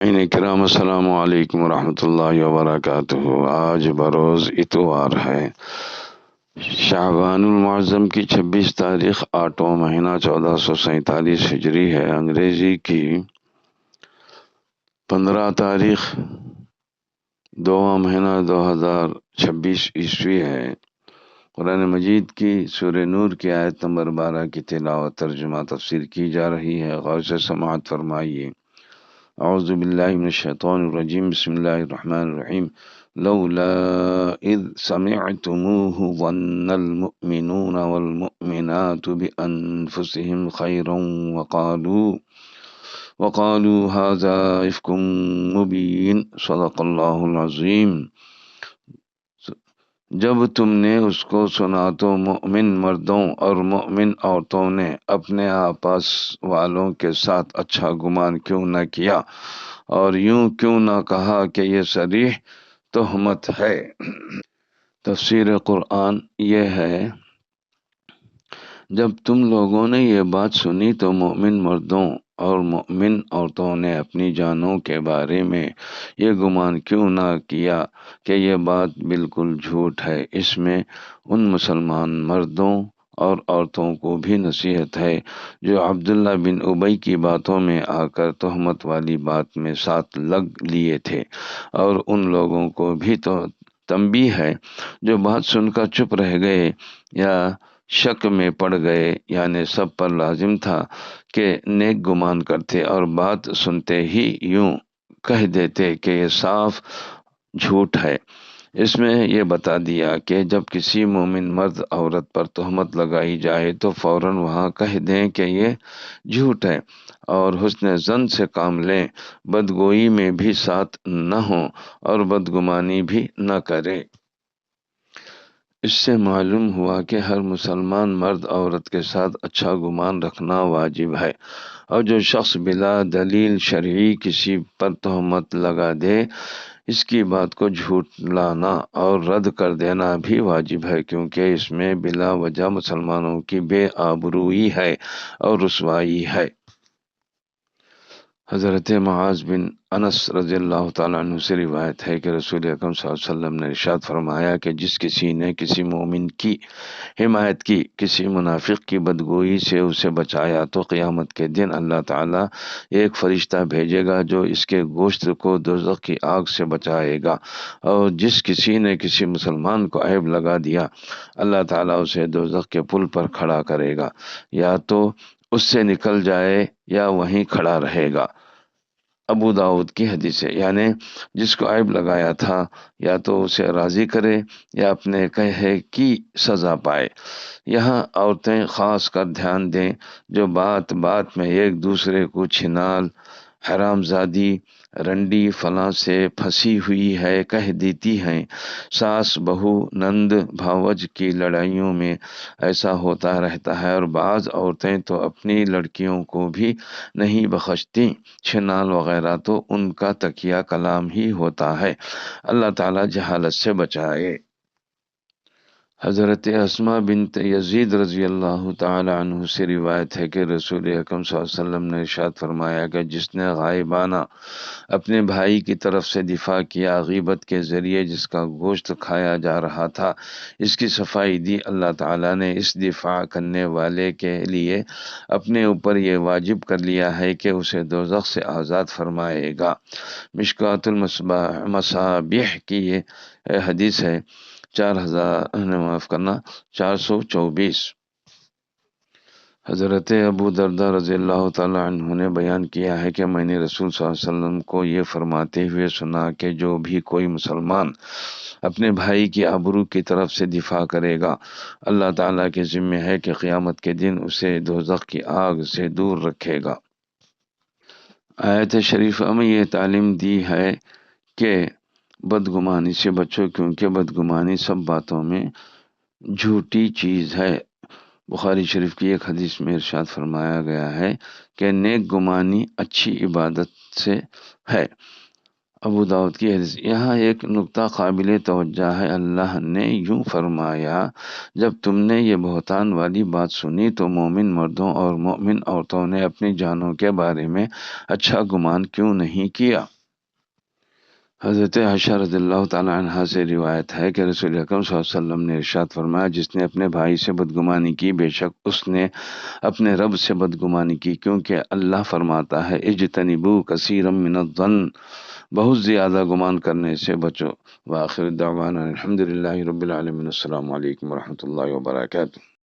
کرام السلام علیکم ورحمۃ اللہ وبرکاتہ۔ آج بروز اتوار ہے، شعبان المعظم کی 26 تاریخ، 8واں مہینہ 1447 ہجری ہے۔ انگریزی کی 15 تاریخ، 2واں مہینہ 2026 عیسوی ہے۔ قرآن مجید کی سورہ نور کی آیت نمبر 12 کی تلاوت، ترجمہ، تفسیر کی جا رہی ہے۔ غور سے سماعت فرمائیے۔ اعوذ باللہ من الشیطان الرجیم، بسم اللہ الرحمن الرحیم۔ لولا اذ سمعتموه ظن المؤمنون والمؤمنات بانفسهم خیرا وقالوا هذا افک مبین، صدق اللہ العظیم۔ جب تم نے اس کو سنا تو مومن مردوں اور مومن عورتوں نے اپنے آپس والوں کے ساتھ اچھا گمان کیوں نہ کیا اور یوں کیوں نہ کہا کہ یہ صریح تہمت ہے۔ تفسیر قرآن یہ ہے، جب تم لوگوں نے یہ بات سنی تو مومن مردوں اور مومن عورتوں نے اپنی جانوں کے بارے میں یہ گمان کیوں نہ کیا کہ یہ بات بالکل جھوٹ ہے۔ اس میں ان مسلمان مردوں اور عورتوں کو بھی نصیحت ہے جو عبداللہ بن ابی کی باتوں میں آ کر تہمت والی بات میں ساتھ لگ لیے تھے، اور ان لوگوں کو بھی تو تنبیہ ہے جو بات سن کر چپ رہ گئے یا شک میں پڑ گئے، یعنی سب پر لازم تھا کہ نیک گمان کرتے اور بات سنتے ہی یوں کہہ دیتے کہ یہ صاف جھوٹ ہے۔ اس میں یہ بتا دیا کہ جب کسی مومن مرد عورت پر تہمت لگائی جائے تو فوراً وہاں کہہ دیں کہ یہ جھوٹ ہے اور حسن ظن سے کام لیں، بدگوئی میں بھی ساتھ نہ ہوں اور بدگمانی بھی نہ کریں۔ اس سے معلوم ہوا کہ ہر مسلمان مرد عورت کے ساتھ اچھا گمان رکھنا واجب ہے، اور جو شخص بلا دلیل شرعی کسی پر تہمت لگا دے، اس کی بات کو جھٹلانا اور رد کر دینا بھی واجب ہے، کیونکہ اس میں بلا وجہ مسلمانوں کی بے آبروئی ہے اور رسوائی ہے۔ حضرت معاذ بن انس رضی اللہ تعالیٰ عنہ سے روایت ہے کہ رسول اکرم صلی اللہ علیہ وسلم نے ارشاد فرمایا کہ جس کسی نے کسی مومن کی حمایت کی، کسی منافق کی بدگوئی سے اسے بچایا، تو قیامت کے دن اللہ تعالیٰ ایک فرشتہ بھیجے گا جو اس کے گوشت کو دوزخ کی آگ سے بچائے گا، اور جس کسی نے کسی مسلمان کو عیب لگا دیا، اللہ تعالیٰ اسے دوزخ کے پل پر کھڑا کرے گا، یا تو اس سے نکل جائے یا وہیں کھڑا رہے گا۔ ابو داؤد کی حدیث ہے، یعنی جس کو عیب لگایا تھا یا تو اسے راضی کرے یا اپنے کہے کی سزا پائے۔ یہاں عورتیں خاص کر دھیان دیں جو بات بات میں ایک دوسرے کو چھنال، حرام زادی، رنڈی، فلاں سے پھنسی ہوئی ہے کہہ دیتی ہیں۔ ساس بہو، نند بھاوج کی لڑائیوں میں ایسا ہوتا رہتا ہے، اور بعض عورتیں تو اپنی لڑکیوں کو بھی نہیں بخشتی۔ چھنال وغیرہ تو ان کا تکیہ کلام ہی ہوتا ہے۔ اللہ تعالیٰ جہالت سے بچائے۔ حضرت اسماء بنت یزید رضی اللہ تعالی عنہ سے روایت ہے کہ رسول اکرم صلی اللہ علیہ وسلم نے ارشاد فرمایا کہ جس نے غائبانہ اپنے بھائی کی طرف سے دفاع کیا، غیبت کے ذریعے جس کا گوشت کھایا جا رہا تھا، اس کی صفائی دی، اللہ تعالیٰ نے اس دفاع کرنے والے کے لیے اپنے اوپر یہ واجب کر لیا ہے کہ اسے دوزخ سے آزاد فرمائے گا۔ مشکوٰۃ المصابیح کی یہ حدیث ہے، 424۔ حضرت ابو درداء رضی اللہ تعالیٰ عنہ نے بیان کیا ہے کہ میں نے رسول صلی اللہ علیہ وسلم کو یہ فرماتے ہوئے سنا کہ جو بھی کوئی مسلمان اپنے بھائی کی آبرو کی طرف سے دفاع کرے گا، اللہ تعالیٰ کے ذمہ ہے کہ قیامت کے دن اسے دوزخ کی آگ سے دور رکھے گا۔ آیت شریفہ میں یہ تعلیم دی ہے کہ بدگمانی سے بچو، کیونکہ بدگمانی سب باتوں میں جھوٹی چیز ہے۔ بخاری شریف کی ایک حدیث میں ارشاد فرمایا گیا ہے کہ نیک گمانی اچھی عبادت سے ہے، ابو داؤد کی حدیث۔ یہاں ایک نقطہ قابل توجہ ہے۔ اللہ نے یوں فرمایا، جب تم نے یہ بہتان والی بات سنی تو مومن مردوں اور مومن عورتوں نے اپنی جانوں کے بارے میں اچھا گمان کیوں نہیں کیا؟ حضرت عائشہ رضی اللہ تعالیٰ عنہ سے روایت ہے کہ رسول اکرم صلی اللہ علیہ وسلم نے ارشاد فرمایا، جس نے اپنے بھائی سے بدگمانی کی بے شک اس نے اپنے رب سے بدگمانی کی، کیونکہ اللہ فرماتا ہے اجتنبوا کثیرا من الظن، بہت زیادہ گمان کرنے سے بچو۔ وآخر دعوانا الحمد للہ رب العالمین، السلام علیکم ورحمۃ اللہ وبرکاتہ۔